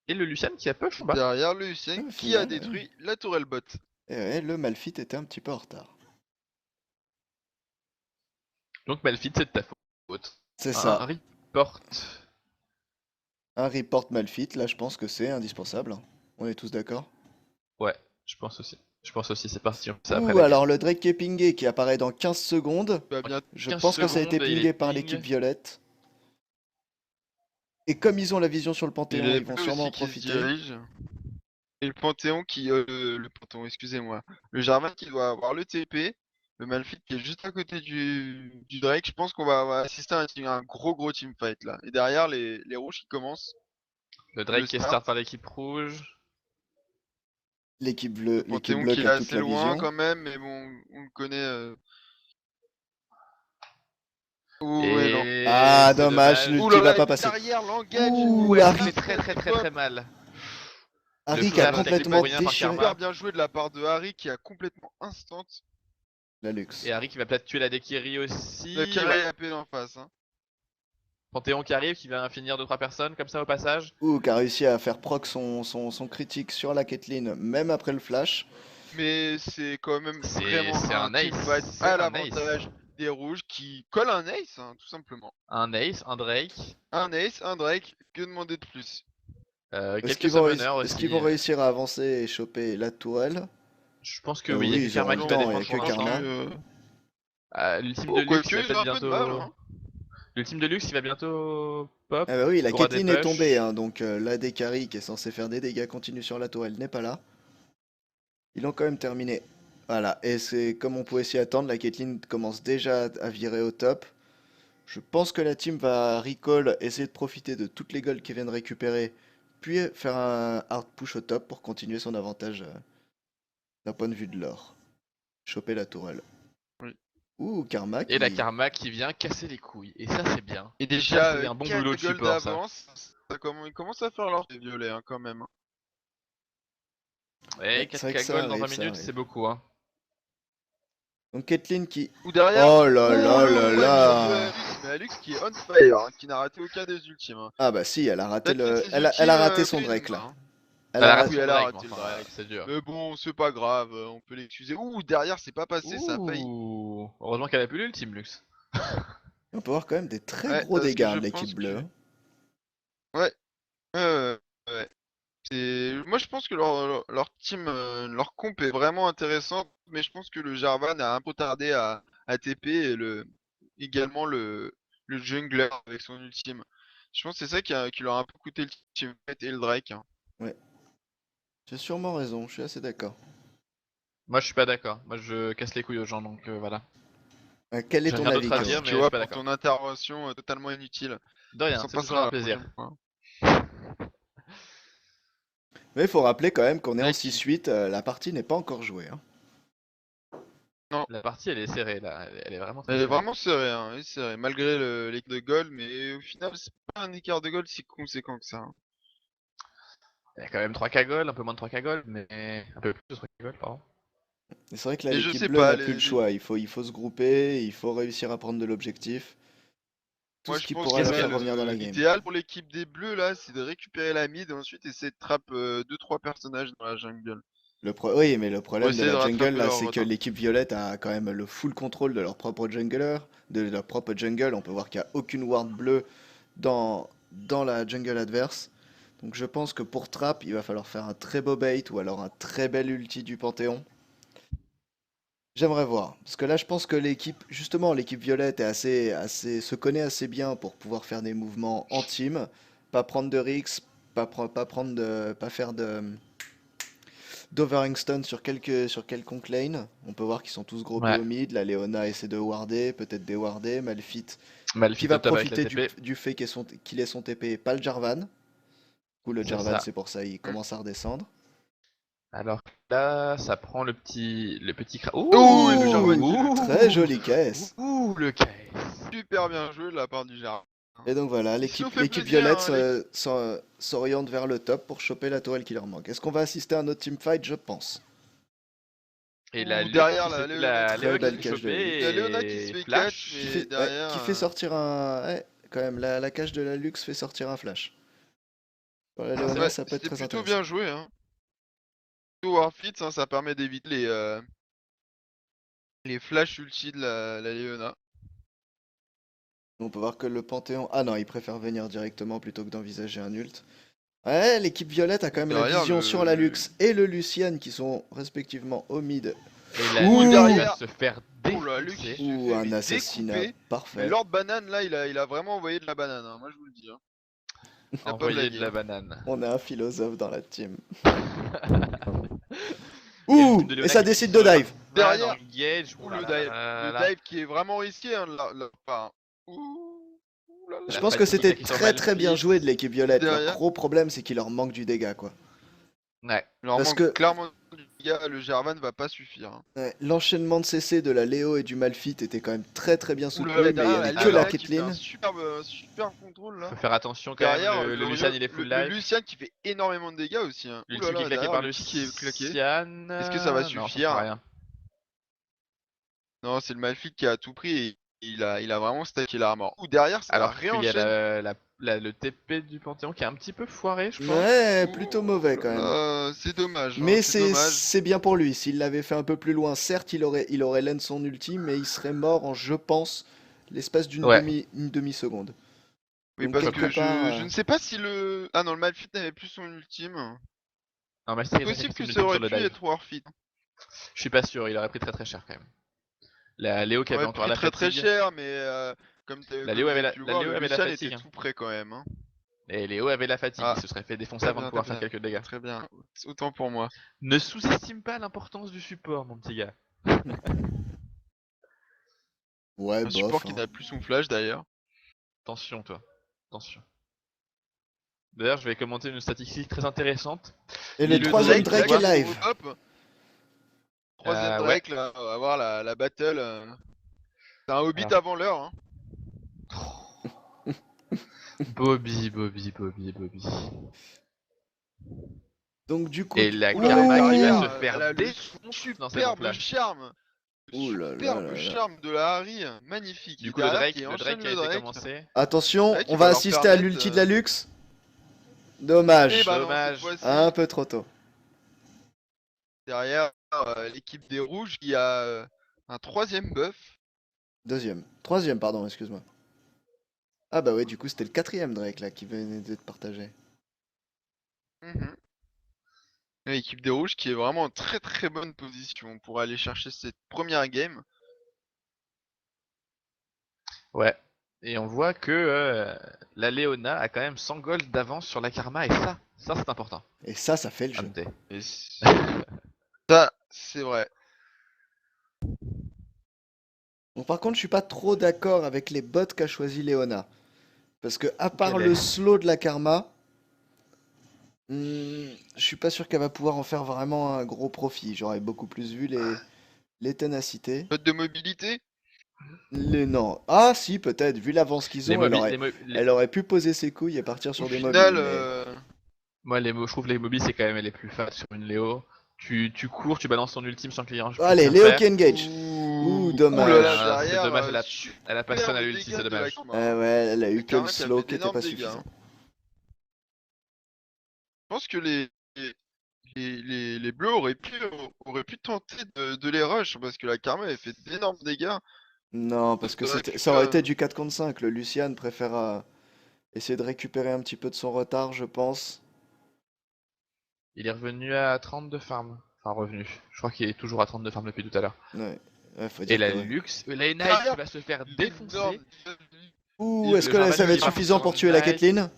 Et le Lucian qui a push ou pas? Derrière le Lucien Au qui a final, détruit la tourelle bot. et ouais, le Malphite était un petit peu en retard. Donc Malphite, c'est de ta faute. C'est Un ça. report. Un report Malphite, là je pense que c'est indispensable. On est tous d'accord? Ouais, je pense aussi. Je pense aussi, c'est parti, on fait ça après Ouh, la game. alors le Drake qui est pingé qui apparaît dans 15 secondes. Bah bien. Je 15 pense que ça a été secondes et il est pingé par l'équipe ping. violette. Et comme ils ont la vision sur le Et Panthéon, les ils vont bleus sûrement en aussi qui se profiter. dirigent. Et le Panthéon le Panthéon, excusez-moi. Le Jarvan qui doit avoir le TP. Le Malphite qui est juste à côté du Drake. Je pense qu'on va assister à un gros teamfight là. Et derrière les rouges qui commencent. Le Le Drake qui est start start. par l'équipe rouge. Le L'équipe Panthéon bleue qui qui est a toute assez la loin vision. quand même. Mais bon, on le connaît. Ouh, et non. Et Ah, c'est dommage, dommage. Ouh l'ulti là va là, et pas puis passer. derrière, l'engage Ouh, Ouh, du elle s'est Harry, fait Jarvan très très assez très très pop. mal. Le Harry qui a flash taclé pour complètement rien par déchiré Super Karma. bien joué de la part de Harry qui a complètement instant la Lux. Et Harry qui va peut-être tuer la Dekiri le aussi. Ouais. carré AP en face. Hein. Panthéon qui arrive, qui va finir 2-3 personnes comme ça au passage. Ouh, qui a réussi à faire proc son critique sur la Caitlyn, même après le flash. Mais c'est quand même vraiment C'est un un teamfight ace. à C'est un ace. l'avantage des rouges qui collent un ace, hein, tout simplement. Un ace, un Drake. Un ace, un Drake, que demander de plus? Quelques summoners Est-ce qu'ils aussi. vont réussir à avancer et choper la tourelle? Je pense que oui, il y a Oui, que ils auront Karma le qui va temps, il n'y défendre a que pour Je pense l'instant. Karma. que... L'ultime de Oh, Lux, quoique, il va ils ont peut-être un peu de mal. bientôt. Hein. L'ultime de Lux, il va bientôt pop. Ah bah oui, la Aura des Caitlyn est tombée, push. hein, donc la Dekari qui est censée faire des dégâts continus sur la tourelle n'est pas là. Ils l'ont quand même terminé. Voilà, et c'est comme on pouvait s'y attendre, la Caitlyn commence déjà à virer au top. Je pense que la team va recall, essayer de profiter de toutes les golds qu'ils viennent récupérer, puis faire un hard push au top pour continuer son avantage d'un point de vue de l'or. Choper la tourelle. Oui. Ouh, Karma Et la qui... Karma qui vient casser les couilles. Et ça, c'est bien. Et Ça, déjà, c'est un bon 4 boulot de goals support, ça. d'avance, ils commencent à faire leur violet hein, quand même. Hein. Et Ouais, c'est vrai que 4K ça gold dans arrive, 20 ça minutes, c'est arrive. beaucoup, hein. Donc Caitlyn qui... Ou derrière, Oh là ouh là le là one shot de là! Alux, mais Alux qui est on fire, hein, qui n'a raté aucun des ultimes. Hein. Ah bah si, elle a raté Peut-être une de le... ses Elle ultimes a raté son Drake prisme. là. Hein. Elle Elle a a raté Oui, raté... son elle a Drake, mais raté le enfin, Drake. c'est dur. Mais bon, c'est pas grave, on peut l'excuser. Ouh, derrière, c'est pas passé, ça a failli. Ouh. Heureusement qu'elle a plus l'ultime, Lux. On peut voir quand même des très Ouais, gros parce dégâts que hein, je de l'équipe pense bleue. que... Hein. Ouais, ouais. Moi, je pense que leur team, leur comp est vraiment intéressante, mais je pense que le Jarvan a un peu tardé à TP et également le jungler avec son ultime. Je pense que c'est ça qui leur a un peu coûté le teamfight et le Drake. Hein. Ouais, tu as sûrement raison, je suis assez d'accord. Moi, je suis pas d'accord. Moi, je casse les couilles aux gens, donc voilà. Quel est J'ai ton rien d'autre avis, à Kyo? dire, Merci, mais je suis Kiowa, pas pour d'accord. ton intervention totalement inutile. De On rien, s'en c'est toujours passera à un la plaisir. prochaine fois. Mais il faut rappeler quand même qu'on est en Mec, 6-8, la partie n'est pas encore jouée. Hein. non, La partie, elle est serrée, là. Elle est vraiment très elle est serrée. vraiment serrée, hein, elle est serrée, malgré l'écart de gold, mais au final, c'est pas un écart de gold si conséquent que ça. Hein. Il y a quand même 3K gold, un peu moins de 3K gold, mais un peu plus de 3K gold, pardon. Et c'est vrai que là, Et je l'équipe sais bleue pas, n'a plus le choix. Il faut se grouper, il faut réussir à prendre de l'objectif. Tout moi ce je qui pense pourra que la Qu'est-ce faire que... revenir dans la game. l'idéal pour l'équipe des bleus là, c'est de récupérer la mid et ensuite essayer de trap 2-3 personnages dans la jungle. Oui, mais le Pour problème de essayer de la jungle, rattraper là, leur c'est que retard. l'équipe violette a quand même le full contrôle de leur propre jungler, de leur propre jungle. On peut voir qu'il n'y a aucune ward bleue dans la jungle adverse. Donc je pense que pour trap, il va falloir faire un très beau bait ou alors un très bel ulti du Panthéon. J'aimerais voir. Parce que là, je pense que l'équipe, justement, l'équipe violette est se connaît assez bien pour pouvoir faire des mouvements en team, pas prendre de risques, pas faire d'overing stun sur quelconque lane. On peut voir qu'ils sont tous groupés Ouais. au mid. La Leona essaie de warder, peut-être déwarder. Malphite qui Malphite va au top avec la profiter TP. du fait qu'il ait son TP, pas le Jarvan. Du coup, le C'est Jarvan, ça. c'est pour ça, il Hmm. commence à redescendre. Alors là, ça prend le petit Oh, et le Jarvan qui le Très Ouh, jolie KS. ouh, le KS. super bien joué de la part du Jarvan. Et donc voilà, Ils se sont fait l'équipe plaisir, violette hein, s'oriente vers le top pour choper la tourelle qui leur manque. Est-ce qu'on va assister à un autre teamfight? Je pense. Et Ou derrière la Léona La qui se Très Léo fait qui belle se catch. fait cache de choper La Lux. Léona qui se et fait catch, flash. mais derrière... Qui fait sortir un... Ouais, quand même, la cache de la Lux fait sortir un flash. Pour la c'est Léona, Ouais, ça peut être c'était très plutôt intéressant. bien joué, hein. Plutôt Warfits, hein, ça permet d'éviter les flash ulti de la Leona. On peut voir que le Panthéon... Ah non, il préfère venir directement plutôt que d'envisager un ult. Ouais, l'équipe violette a quand même la Derrière vision sur la Lux et le Lucian qui sont respectivement au mid. Et la Ouh, Lux derrière. va se faire Oh la Lux, défoncer. il se Ouh, fait un mais assassinat découper. Mais parfait. Lord Banane, là, il a vraiment envoyé de la banane, hein, moi je vous le dis. Hein. Il a pas Envoyer de blagué. la banane. On a un philosophe dans la team. Il y a le Ouh, team de et Léona ça qui décide finit de sur dive. Van Derrière, engage. Ouh, Oh là le là dive, là là le là. dive qui est vraiment risqué. Hein, enfin, ouh là Je La là. pense que fatigue c'était qui est sur très bien Malphite. joué de l'équipe violette. Leur Derrière, gros problème, c'est qu'il leur manque du dégât, quoi. Ouais. il leur Parce manque que clairement du gars, le Jarvan va pas suffire. Hein. ouais, l'enchaînement de CC de la Léo et du Malphite était quand même très bien Ouh là soutenu, là, mais il y derrière la avait que la Leona qui fait un Caitlyn. superbe contrôle là. Faut faire attention quand même. Derrière, Le Lucian il est full le life. Lucian qui fait énormément de dégâts aussi. Hein. Ouh là L'ulti qui est là, claqué derrière par l'ulti qui est claqué. Lucian. Est-ce que ça va Non, ça suffire? fera rien. Non, c'est le Malphite qui a tout pris et il a vraiment stacké l'armor. Ou derrière, ça Alors qu'il y a réenchaîne. le TP du Panthéon qui est un petit peu foiré, je pense. Ouais, plutôt mauvais quand même. C'est dommage. Hein, Mais c'est dommage. c'est bien pour lui. S'il l'avait fait un peu plus loin, certes, il aurait land son ulti, mais il serait mort en, je pense, l'espace d'une Ouais. demi-seconde. Oui, Donc parce quelque que part, je ne sais pas si le. Ah non, le Malphite n'avait plus son ultime. Non, mais C'est c'est possible que son ça ultime aurait sur le pu dive. être Warfit. Je suis pas sûr, il aurait pris très cher quand même. La Léo qui avait Aurait encore pris la très fatigue. cher, mais La comme Léo vous avait avez la, pu le la voir, Léo le avait la Lucian était fatigue. tout près quand même. Hein. Et Léo avait la fatigue, il Ah, se serait fait défoncer avant de pouvoir faire quelques dégâts. très bien. Autant pour moi. Ne sous-estime pas l'importance du support, mon petit gars. ouais, Un bof. support qui n'a plus son flash d'ailleurs. Attention, toi. Attention. D'ailleurs, je vais commenter une statistique très intéressante. Et Et le le troisième Drake, Drake là, est qui live. pop. Troisième Ouais. Drake, là, on va voir la battle. C'est un Hobbit Alors. avant l'heure. Hein. Bobby. Donc du coup, Et la Ouh là là, Karma qui derrière, va se faire elle a le défoncer dans ses bons superbe flash. charme. Ouh là là Superbe là là. charme de la Harry, magnifique. Du Et coup, le derrière, Drake, qui le enchaîne Drake qui a le été Drake. commencé. attention, Ouais, qui on va va leur assister à permettre, l'ulti de la Lux. Eh Dommage. bah non, cette Dommage. fois-ci, Un peu trop tôt. derrière l'équipe des rouges qui a un troisième buff. Troisième, pardon, excuse-moi. Ah bah ouais, du coup, c'était le quatrième Drake là qui venait d'être partagé. Mhm. L'équipe des rouges qui est vraiment en très bonne position pour aller chercher cette première game. Ouais. Et on voit que la Léona a quand même 100 gold d'avance sur la Karma, et ça c'est important. Et ça fait le À jeu. noter. Et ça, c'est vrai. Bon, par contre, je suis pas trop d'accord avec les bots qu'a choisi Léona. Parce que, à part Quel le est slow de la Karma, je suis pas sûr qu'elle va pouvoir en faire vraiment un gros profit. J'aurais beaucoup plus vu les ténacités. Mode de mobilité. Non. Ah si, peut-être. Vu l'avance qu'ils Les ont, elle aurait pu poser ses couilles et partir Au sur des final, mobiles. Moi, je trouve que les mobiles, c'est quand même les plus fat sur une Léo. Tu cours, tu balances ton ultime sans qu'il y ait rien. Allez, Léo qui engage. Ouh, Ouh dommage. là là, C'est derrière, dommage, elle a personne à superbe l'ulti, dégâts c'est de la dommage. Karma. Ah ouais, elle a eu La que le Karma qui a slow fait qui était d'énormes pas dégâts, suffisant. hein. Je pense que les bleus auraient pu tenter de les rush parce que la Karma avait fait d'énormes dégâts. Non, parce que Ça aurait pu, ça aurait été du 4 contre 5. Le Lucian préfère essayer de récupérer un petit peu de son retard, je pense. Il est revenu à 32 farms. Enfin, revenu. Je crois qu'il est toujours à 32 farms depuis tout à l'heure. Ouais, faut Et dire la que ouais. Lux, la Knight qui va se faire défoncer. Ouh, est-ce Le que Jarvan ça va être qui part suffisant sur pour tuer la Knight. Caitlyn?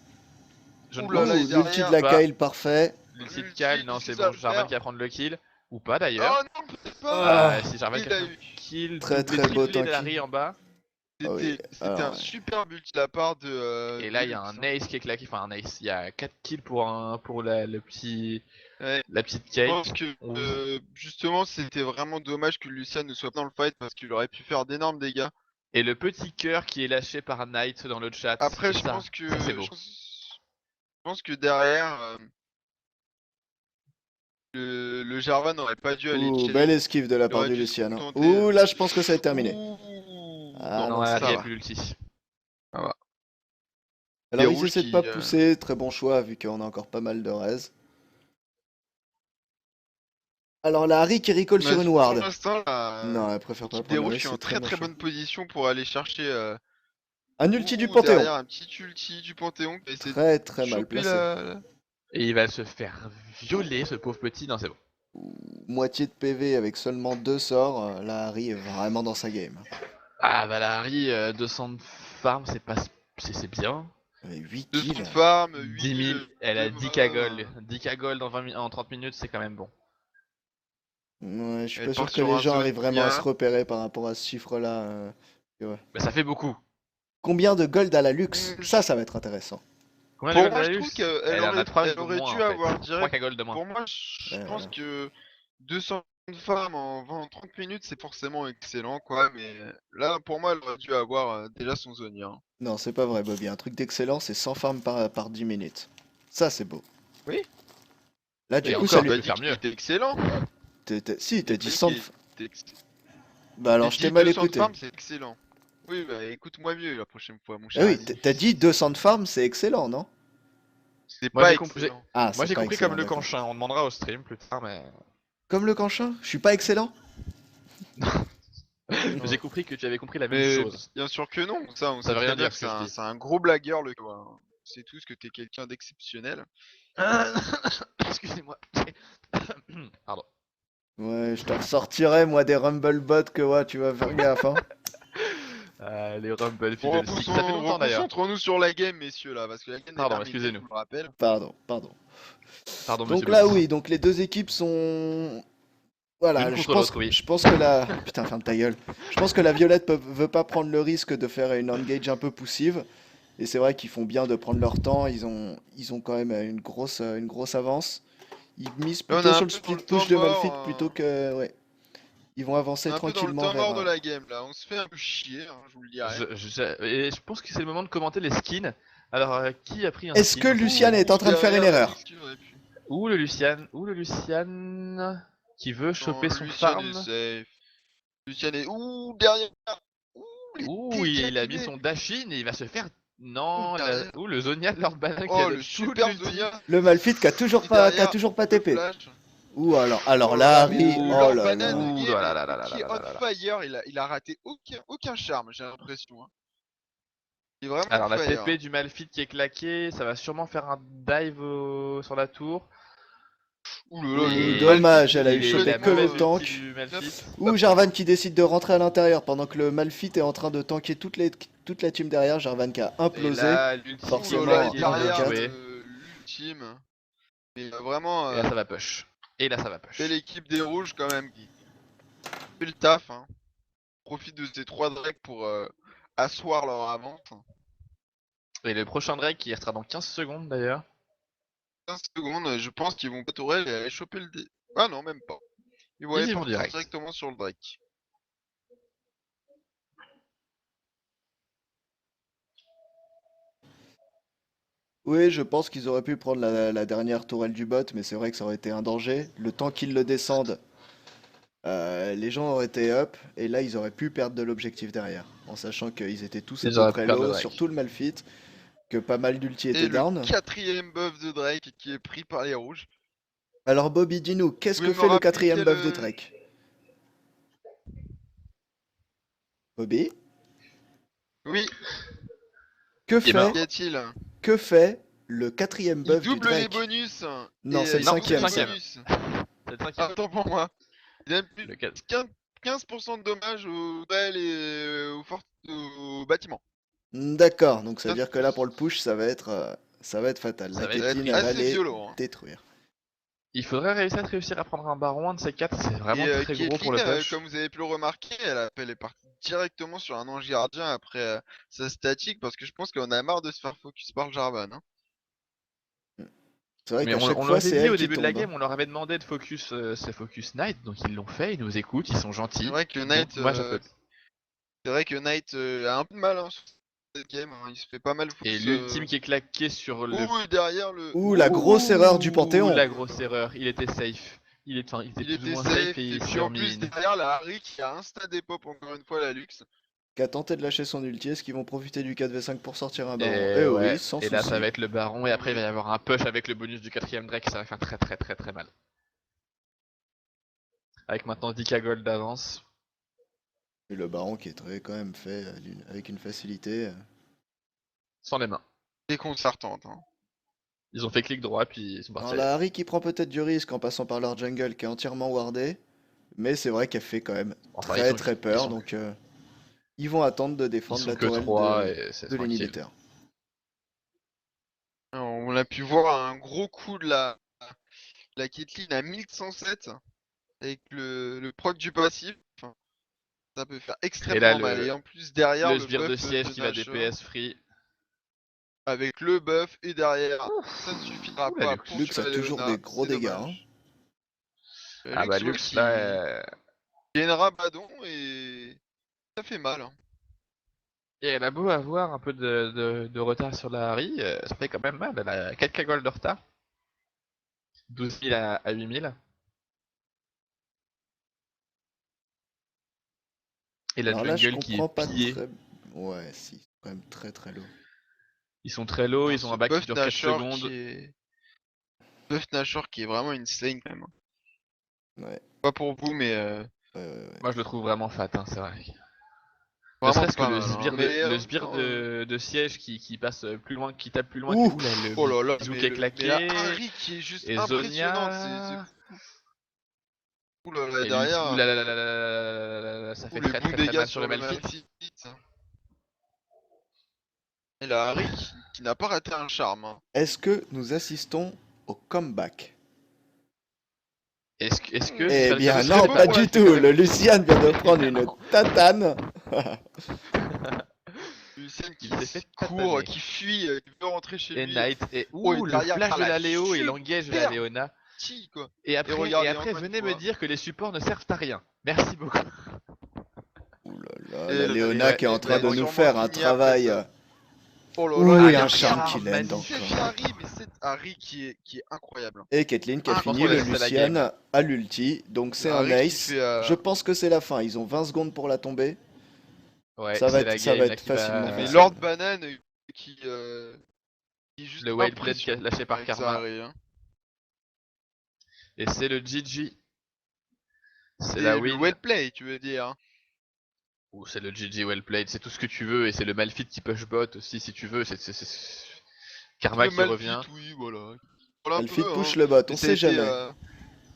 Je ne Ouh là pense là, Ouh, et l'ulti de derrière, la pas. Kyle, parfait. L'ulti de L'ulti, Kyle, non, qu'est-ce c'est que ça bon. va Jarvan faire? qui va prendre le kill. Ou pas d'ailleurs. Oh non, peut-être pas! C'est Jarvan qui Il a a pris eu. le kill. Très, Doublé, très beau triplé de tanky. Larry en bas. Ah oui, C'était alors, un ouais. super but de la part de. Et là, de il y a Lux, un hein. ace qui est claqué. Enfin, un ace. Il y a 4 kills pour le petit. Ouais. La petite Je Kate. pense que justement c'était vraiment dommage que Lucian ne soit pas dans le fight parce qu'il aurait pu faire d'énormes dégâts. Et le petit cœur qui est lâché par Knight dans le chat. Après, Et je ça, pense que ça c'est beau. je pense que derrière le Jarvan n'aurait pas dû aller Ouh, chase. belle esquive de la Il part aurait du dû se Lucian. contenter. Ouh, là, je pense que ça va être terminé. Ouh, Ah non, non, là, ça il n'y a va. plus l'ulti. Alors ils rouges essaient de qui, pas pousser, très bon choix vu qu'on a encore pas mal de raise. Alors la Harry qui recall sur une pour ward. l'instant, Non, elle préfère pas l'équipe des prendre le rouges qui risque, est en c'est très très bon très choix. bonne position pour aller chercher Un ulti du ou Panthéon. derrière un petit ulti du Panthéon qui va essayer de Très très mal choper placé. Et il va se faire violer, ce pauvre petit. Non, c'est bon. Moitié de PV avec seulement 2 sorts, la Harry est vraiment dans sa game. Ah, Valari, 200 de farm, c'est pas. C'est bien. Avec 8 200 kills. de farm, 10 000, 8000 elle a de 10k mort. gold. 10k gold en 30 minutes, c'est quand même bon. Ouais, je suis Elle pas sûr part que sur les un gens arrivent vraiment à se Zonia. repérer par rapport à ce chiffre-là. Ouais. Mais ça fait beaucoup. Combien de gold à la luxe? Hum, Ça va être intéressant. Combien de Pour gold moi, a je eu? trouve qu'elle Elle en a 3 elle de aurait moins dû en fait. avoir direct. 3k gold de moins. Pour moi, je pense Voilà. que 200 de farm en 20 30 minutes, c'est forcément excellent, quoi. Mais là, pour moi, elle aurait dû avoir déjà son Zonia. Non, c'est pas vrai, Bobby. Un truc d'excellent, c'est 100 farms par 10 minutes. Ça, c'est beau. Oui. Là, du Et coup, encore, ça tu lui. peux faire qu'il mieux. était excellent. Si, t'as J'ai dit pas dit 100 qu'il était Bah alors, J'ai je t'ai dit mal 200 de écouté. farm, c'est excellent. Oui, bah écoute-moi mieux la prochaine fois, mon Ah cher oui, ami. t'as dit 200 de farm, c'est excellent, non? C'est Moi pas j'ai compris, excellent. Ah, moi c'est j'ai pas compris comme excellent, le d'accord. canchin. On demandera au stream plus tard, mais Comme le canchin? Je suis pas excellent? j'ai compris que tu avais compris la même Mais chose. bien sûr que non, ça on Ça sait veut rien très bien dire que ce que je dis. c'est un gros blagueur le toi. C'est tout ce que t'es quelqu'un d'exceptionnel. Excusez-moi. Pardon. Ouais, je te ressortirai, moi, des Rumblebots que ouais, tu vas faire gaffe, hein. Les Rumble Bon, Fiddlesticks. Ça fait longtemps d'ailleurs. reconcentrons-nous sur la game, messieurs, là, parce que la game n'est Pardon, terminée, je excusez-nous. vous le rappelle. Pardon. Pardon, monsieur Donc là, Bobby. oui, donc les deux équipes sont. Voilà, L'une contre l'autre, oui. je pense que la. Putain, ferme ta gueule. Je pense que la Violette veut pas prendre le risque de faire une engage un peu poussive. Et c'est vrai qu'ils font bien de prendre leur temps. Ils ont quand même une grosse avance. Ils misent Là, on plutôt est sur un le peu dans split le temps push de mort. Malphite plutôt que. Ouais. Ils vont avancer On est un peu dans le tranquillement temps vers. mort de la game, là. On se fait un peu chier, hein, je vous le dirai. Et je pense que c'est le moment de commenter les skins. Alors, qui a pris un Est-ce skin que Lucian est en train de faire une Derrière, erreur? Alix qui aurait pu. Ou le Lucian qui veut choper Non, son Lucian est farm. safe. Lucian est. Ouh, derrière. Ouh, il Ouh, est il a mis décalculé. son dash-in et il va se faire. Ouh, Non, derrière. ouh, le Zonia de Lord Balan qui a Oh, le le full super ulti. Zonia. Le Malphite qui a Et derrière, toujours pas le TP. flash. Ouh, alors Oh là là, là, mais Harry. le Oh Lord là Banane là. Ouh qui est, là là mais, là là là qui est là on là là. fire, il a raté aucun charme, j'ai l'impression. Hein. Il est vraiment Alors, on la fire. TP du Malphite qui est claquée, ça va sûrement faire un dive sur la tour. Ouh là là, Et le Dommage, Malphite, elle a il eu est et chopé la que le mauvaise complètement, ulti tank. du Malphite. Ou Jarvan qui décide de rentrer à l'intérieur pendant que le Malphite est en train de tanker toute la team derrière. Jarvan qui a Et implosé. là, l'ultime Ouh là Forcément, là, et qui est bien derrière 1v4. joué. l'ultime. Mais vraiment, Et là, ça va push. Et là, ça va belle push. équipe des rouges quand même qui fait le taf. Hein. Profite de ces 3 drakes pour asseoir leur avance. Et le prochain Drake qui restera dans 15 secondes d'ailleurs. 15 secondes, je pense qu'ils vont pas tourelle et aller choper le dé. Ah non, même pas. Ils vont Ils aller y vont partir direct. directement sur le Drake. Oui, je pense qu'ils auraient pu prendre la dernière tourelle du bot, mais c'est vrai que ça aurait été un danger. Le temps qu'ils le descendent, les gens auraient été up, et là ils auraient pu perdre de l'objectif derrière, en sachant qu'ils étaient tous à Ils peu auraient pu près perdre le low, Drake. surtout le Malphite, que pas mal d'ulti Et étaient le down. 4ème buff de Drake qui est pris par les rouges. Alors Bobby, dis-nous, qu'est-ce Vous que pouvez me fait le rappeler quatrième quel... buff de Drake? Bobby? Oui, Que Il est mort. fait, qu'y a-t-il? que fait le quatrième Il buff du double les Drake? bonus Non, et c'est le il Non, double c'est le cinquième les ça. cinquième. bonus. C'est le cinquième. Attends pour moi. Il a plus Le 4. 15% de dommages aux duels et au bâtiment. D'accord, donc ça veut 15%. dire que là pour le push, ça va être fatal. Ça La va être Ça va être Caitlyn, elle va assez les violent. Hein. détruire. Il faudrait réussir à prendre un baron, un de ces 4, c'est vraiment Et très gros pour le Caitlyn, push. comme vous avez pu le remarquer, elle est partie directement sur un ange gardien après sa statique parce que je pense qu'on a marre de se faire focus par le Jarvan. Hein. C'est vrai Mais qu'à chaque on fois, l'avait c'est dit elle au qui début de la tombe, hein. game, on leur avait demandé de focus ce Focus Knight, donc ils l'ont fait, ils nous écoutent, ils sont C'est gentils. vrai que Donc, Knight, moi j'applaudis. a un peu de mal hein, sur cette game. Hein. Il se fait pas mal Et focus. l'ultime qui est claqué sur le. Ouh, et derrière le. Ouh, la grosse erreur du Ouh, Panthéon. la grosse erreur, il était safe. Il était Il plus ou était moins safe safe. et Et il puis s'est en plus, remis in. derrière la Harry qui a insta dépop encore une fois la luxe. qui a tenté de lâcher son ulti. Est-ce qu'ils vont profiter du 4v5 pour sortir un baron? Et Eh ouais, oui, sans et là ça souci. va être le baron, et après il va y avoir un push avec le bonus du 4ème Drake, ça va faire très très très très mal. Avec maintenant 10k gold d'avance. Et le baron qui est très quand même fait avec une facilité. Sans les mains. Déconcertante. Hein. Ils ont fait clic droit, puis ils sont partis Alors ailleurs. la Harry qui prend peut-être du risque en passant par leur jungle qui est entièrement wardé. Mais c'est vrai qu'elle fait quand même Enfin, très très peur. sont, Donc ils vont attendre de ils défendre sont la que tourelle 3 et c'est de tranquille. l'inhibiteur. On a pu voir un gros coup de la Caitlyn à 1107 avec le proc du passif. Enfin, ça peut faire Et là extrêmement mal. Et le, en plus derrière le le sbire de buff siège de qui va Nashor, DPS free. avec le buff et derrière, ça ne suffira Ouh la pas à Lux. Lux a poursuivre la toujours des Léona, gros c'est dégâts. Hein. dommage. Ah bah Luxo Lux là, qui est une rabadon et ça fait mal. Hein. et elle a beau avoir un peu de retard sur la Harry, ça fait quand même mal. Elle a 4k gold de retard. 12 000 à 8 000. Et la Alors là, je jungle qui est comprends pas pillée. très. Ouais, si, quand même très très low. Ils sont très low, Hein, ils ont ce un back qui buff dure 4 Nashor secondes. qui est vraiment insane quand même. Hein. Ouais, Pas pour vous, mais ouais. Moi je le trouve vraiment fat, hein, c'est vrai. Ne vraiment serait-ce que pas mal. Hein. Mais en le même sbire temps, de siège qui passe plus loin, qui tape plus loin que. Ouh! Ouh là, le oh là là, bisou qui est mais la claqué. Harry qui est juste Et impressionnante, c'est Zonia. fou. Ouh là là, Et l'ulti. Ouh derrière, là là là là là là là, ça fait les très bons très très dégâts mal sur sur le le Malphite. Malphite. Et la Harry qui n'a pas raté un charme. Hein. Est-ce que nous assistons au comeback? Est-ce que ce Eh serait bien Ce l'occasion de serait non, faire beau une pas pour bataille la du mythique tout. avec Le lui? Lucian vient de prendre une Évidemment. tatane. Lucien Il qui s'est fait court, tataner. qui fuit, qui veut rentrer chez Et lui. Knight. Et Oh, et ouh, le derrière, flash t'as de la la Léo et super l'engage de la Léona. ulti, quoi. Et Regardez après, encore une venez me fois. dire que les supports ne servent à rien. Merci beaucoup. Ouh là là, Et la là, Et Léona ouais, qui est en ça va train être de nous sûrement faire un fini après travail. ça. Oh là là, Ouh, ah, et il y a un un charme charme qui l'aide cette magnifique. encore. Harry, mais cette Harry qui est incroyable. Hein. Et Caitlyn qui a Je pense fini qu'on va le Incroyable. rester à la game là. Lucian à l'ulti. Donc c'est un Harry qui ace. fait... Je pense que c'est la fin. Ils ont 20 secondes pour la tomber. Ouais, c'est la Ça va game là être qui facilement Mais va. faisable. Lord Banane qui, qui est juste Le Wild Blade impressionnant lâché par avec sa Karma. Harry. Hein. Et c'est le GG. C'est la C'est le win. well play, tu veux dire. Hein. Ou c'est le GG well played. C'est tout ce que tu veux. Et c'est le Malphite qui push bot aussi si tu veux. Karma Le qui revient. Malphite, oui, voilà. Voilà un Malphite peu, push hein. le bot, Mais on ça a sait été... jamais.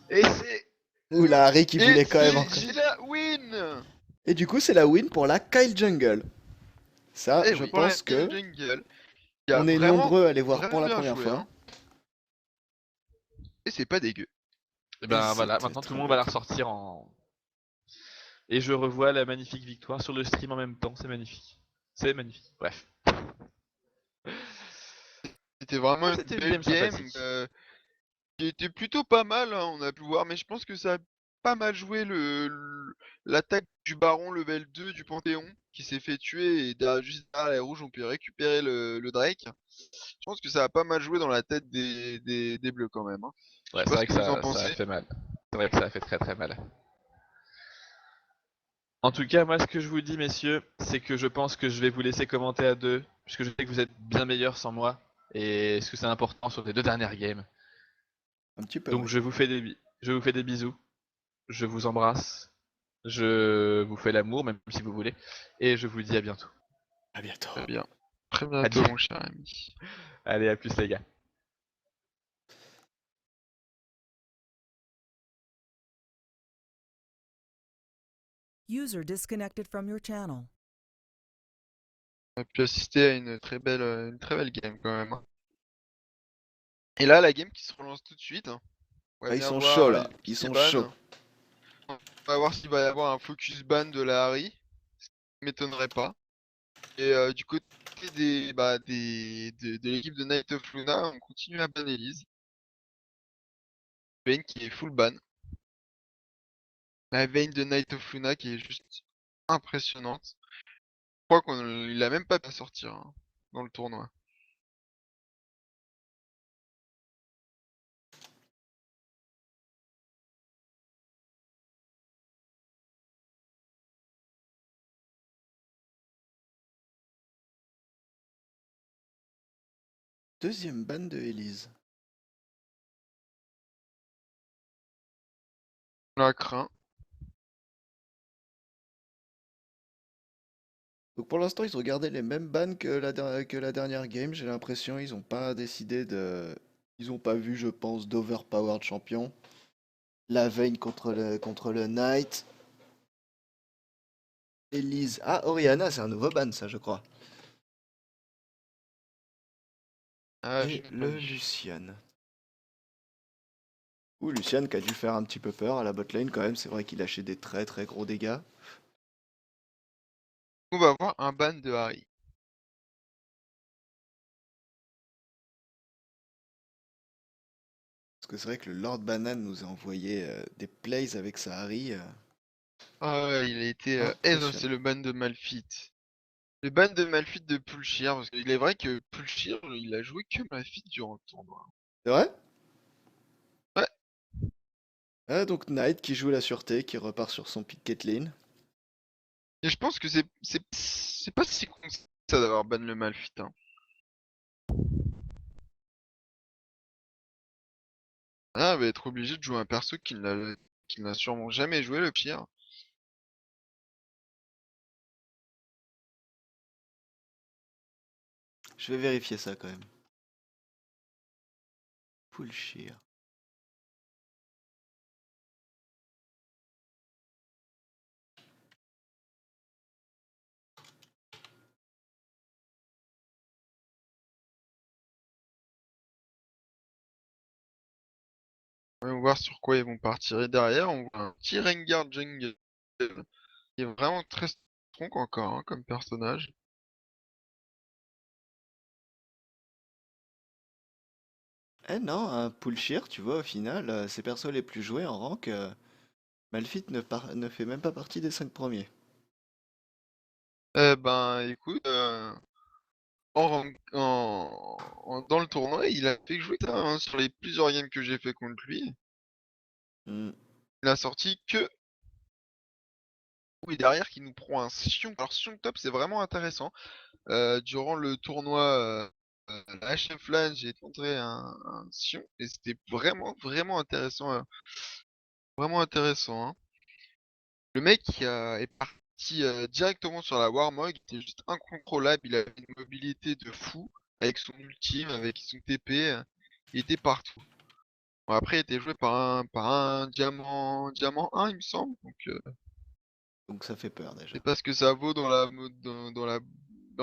Et c'est. Ouh, la Harry qui Et voulait quand même encore. c'est la win. Et du coup, c'est la win pour la Kyle Jungle. Ça, Eh je oui, pour la pense que jungle. Il a on est vraiment, nombreux à les voir pour vraiment la bien première joué. fois. Hein. Et c'est pas dégueu. Et Et ben voilà, c'était maintenant tout très le monde va beau. la ressortir en. Et je revois la magnifique victoire sur le stream en même temps. C'est magnifique. C'est magnifique. Bref. C'était vraiment Ah, une c'était une belle game game. sympathique. Qui était plutôt pas mal, hein, on a pu voir, mais je pense que ça a pas mal joué l'attaque du baron level 2 du Panthéon qui s'est fait tuer et juste derrière les rouges on peut récupérer le Drake. Je pense que ça a pas mal joué dans la tête des bleus quand même. Hein. Je Ouais, sais c'est pas ce vrai que que vous en ça a pensez. fait mal. C'est vrai que ça a fait très très mal. En tout cas, moi, ce que je vous dis, messieurs, c'est que je pense que je vais vous laisser commenter à deux, puisque je sais que vous êtes bien meilleurs sans moi, et ce que c'est important sur les deux dernières games. Un petit peu, Donc, ouais. je vous fais des bisous, je vous embrasse, je vous fais l'amour, même si vous voulez, et je vous dis à bientôt. À bientôt. Très bien. Très bientôt Adieu. mon cher ami. Allez, à plus les gars. User disconnected from your channel. On a pu assister à une très belle game quand même. Hein. Et là la game qui se relance tout de suite. Hein. On va Ah, ils bien sont chauds voir là. Ils qui est sont ban. chauds. On va voir s'il va y avoir un focus ban de la Harry. Ça m'étonnerait pas. Et du côté de l'équipe de Night of Luna, on continue à ban Elise. Vayne qui est full ban. La Vayne de Night of Luna qui est juste impressionnante. Je crois qu'il a même pas pu sortir hein, dans le tournoi. Deuxième ban de Elise. On la craint. Donc pour l'instant, ils ont gardé les mêmes bans que la dernière game, j'ai l'impression. Ils ont pas décidé de... Ils ont pas vu, je pense, d'overpowered champion. La Vayne contre le Knight. Elise. Ah, Oriana, c'est un nouveau ban, ça, je crois. Ah, Et j'ai pas le vu. Lucian. Ou Lucian qui a dû faire un petit peu peur à la botlane quand même. C'est vrai qu'il lâchait des très très gros dégâts. On va avoir un ban de Harry. Parce que c'est vrai que le Lord Banane nous a envoyé des plays avec sa Harry. Ah ouais, il a été. Non, c'est Impressionnant. le ban de Malphite. Le ban de Malphite de Pulchir, parce qu'il est vrai que Pulchir, il a joué que Malphite durant le tournoi. C'est vrai? Ouais, Ah, donc Knight qui joue la sûreté, qui repart sur son pick Caitlyn. et je pense que c'est pas si con que ça d'avoir ban le Malphite, hein. Ah, va être obligé de jouer un perso qui n'a sûrement jamais joué le pire. Je vais vérifier ça quand même. Full shear. Voyons voir sur quoi ils vont partir. Et derrière, on voit un petit Rengar Jungle. Il est vraiment très strong encore, hein, comme personnage. Eh non, un pull shear, tu vois, au final, ces persos les plus joués en rank, Malphite ne fait même pas partie des 5 premiers. Eh ben, écoute, dans le tournoi, il a fait jouer ça, hein, sur les plusieurs games que j'ai fait contre lui. Hmm. Il a sorti que. Oui, derrière, qui nous prend un Sion. Alors, Sion top, c'est vraiment intéressant. Durant le tournoi, la HF LAN, j'ai tenté un Sion et c'était vraiment, vraiment intéressant. Vraiment intéressant, hein. Le mec est parti directement sur la Warmog, il était juste incontrôlable, il avait une mobilité de fou, avec son ultime, avec son TP, il était partout. Bon, après, il était joué par un diamant 1, il me semble, donc Donc ça fait peur je sais déjà. pas ce que ça vaut dans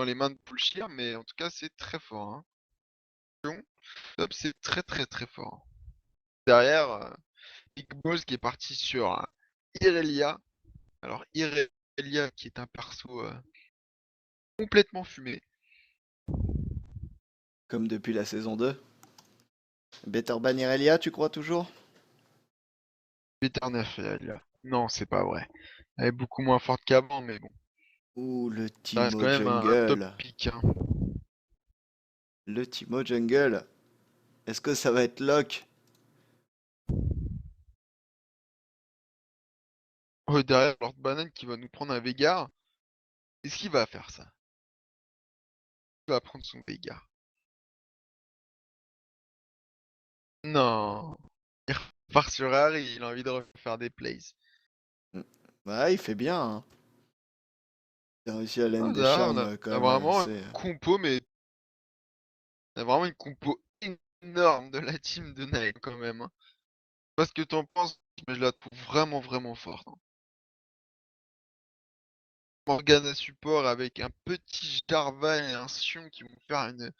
les mains de Pulchir, mais en tout cas, c'est très fort, hein. Sion, top, c'est très très très fort. Derrière, Big Balls qui est parti sur Irelia. Alors, Irelia qui est un perso complètement fumé. Comme depuis la saison 2. Better ban Irelia, tu crois toujours? Béternef, Irelia. Non, c'est pas vrai. Elle est beaucoup moins forte qu'avant, mais bon. Ouh, le Ça reste quand Timo même un top Jungle. pick, hein. Le Timo Jungle. Est-ce que ça va être lock? Derrière, Lord Banane qui va nous prendre un Veigar. Est-ce qu'il va faire ça? Il va prendre son Veigar. Non. Il repart sur Harry, il a envie de refaire des plays. Hmm. Ouais, il fait bien, hein. Il a réussi à land Ah, des là, charmes quand on a même vraiment un assez. compo, mais on a vraiment une compo énorme de la team de Night quand même, hein. Je sais pas ce que t'en penses, mais je la trouve vraiment, vraiment forte, hein. Morgana support avec un petit Jarvan et un Sion qui vont faire une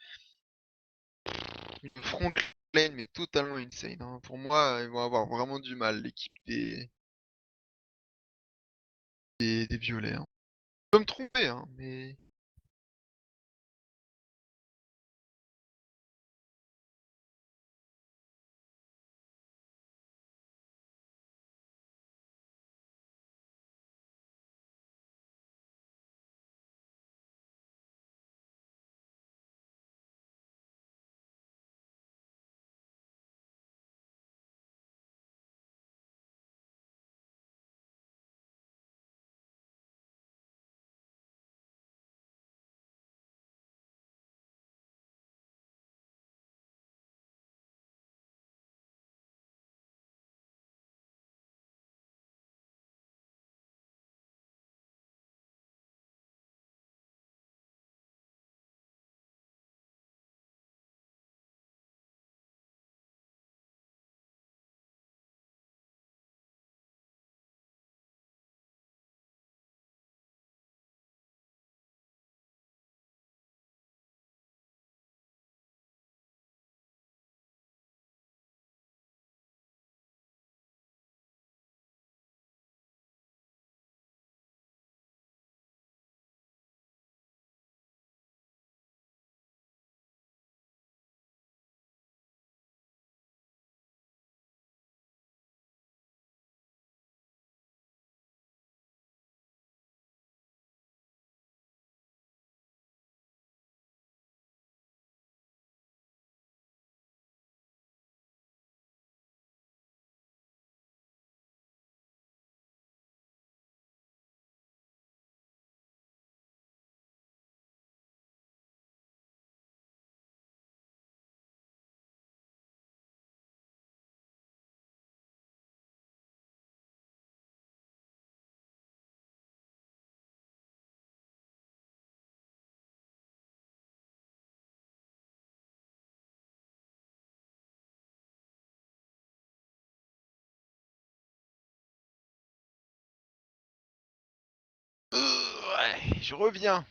front lane mais totalement insane, hein. Pour moi, ils vont avoir vraiment du mal, l'équipe des violets, hein. Je peux me tromper, hein, mais Ouais, je reviens.